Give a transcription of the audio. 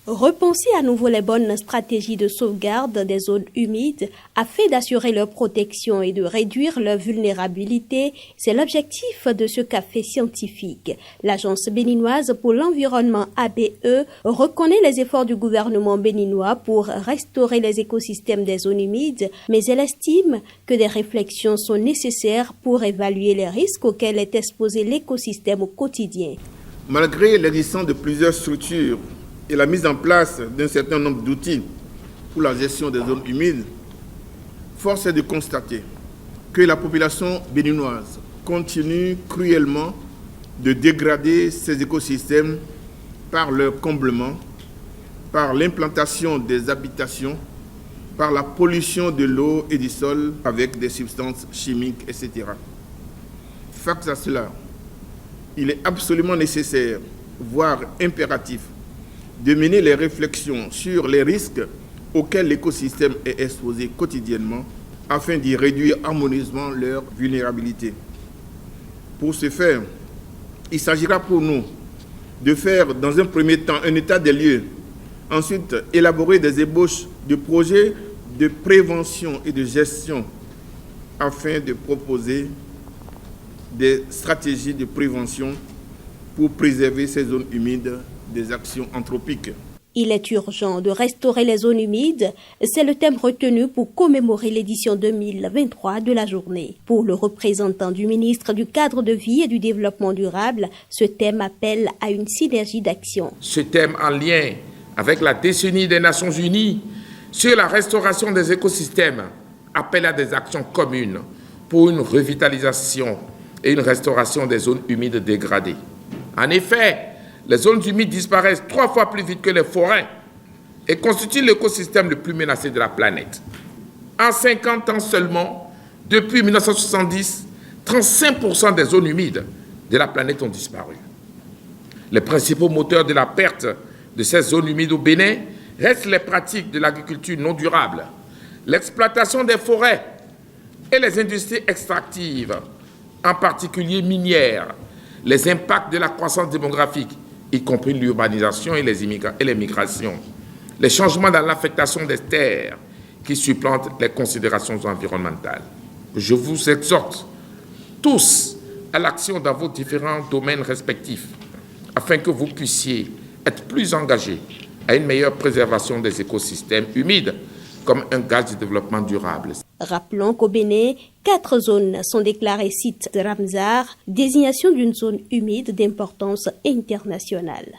Repenser à nouveau les bonnes stratégies de sauvegarde des zones humides afin d'assurer leur protection et de réduire leur vulnérabilité, c'est l'objectif de ce café scientifique. L'Agence béninoise pour l'environnement ABE reconnaît les efforts du gouvernement béninois pour restaurer les écosystèmes des zones humides, mais elle estime que des réflexions sont nécessaires pour évaluer les risques auxquels est exposé l'écosystème au quotidien. Malgré l'existence de plusieurs structures et la mise en place d'un certain nombre d'outils pour la gestion des zones humides, force est de constater que la population béninoise continue cruellement de dégrader ces écosystèmes par leur comblement, par l'implantation des habitations, par la pollution de l'eau et du sol avec des substances chimiques, etc. Face à cela, il est absolument nécessaire, voire impératif, de mener les réflexions sur les risques auxquels l'écosystème est exposé quotidiennement afin d'y réduire harmonieusement leur vulnérabilité. Pour ce faire, il s'agira pour nous de faire dans un premier temps un état des lieux, ensuite élaborer des ébauches de projets de prévention et de gestion afin de proposer des stratégies de prévention pour préserver ces zones humides des actions anthropiques. Il est urgent de restaurer les zones humides. C'est le thème retenu pour commémorer l'édition 2023 de la journée. Pour le représentant du ministre du Cadre de vie et du Développement durable, ce thème appelle à une synergie d'action. Ce thème en lien avec la décennie des Nations Unies sur la restauration des écosystèmes appelle à des actions communes pour une revitalisation et une restauration des zones humides dégradées. En effet, les zones humides disparaissent 3 fois plus vite que les forêts et constituent l'écosystème le plus menacé de la planète. En 50 ans seulement, depuis 1970, 35% des zones humides de la planète ont disparu. Les principaux moteurs de la perte de ces zones humides au Bénin restent les pratiques de l'agriculture non durable, l'exploitation des forêts et les industries extractives, en particulier minières, les impacts de la croissance démographique, y compris l'urbanisation et les migrations, les changements dans l'affectation des terres qui supplantent les considérations environnementales. Je vous exhorte tous à l'action dans vos différents domaines respectifs afin que vous puissiez être plus engagés à une meilleure préservation des écosystèmes humides comme un gage de développement durable. Rappelons qu'au Bénin, 4 zones sont déclarées sites de Ramsar, désignation d'une zone humide d'importance internationale.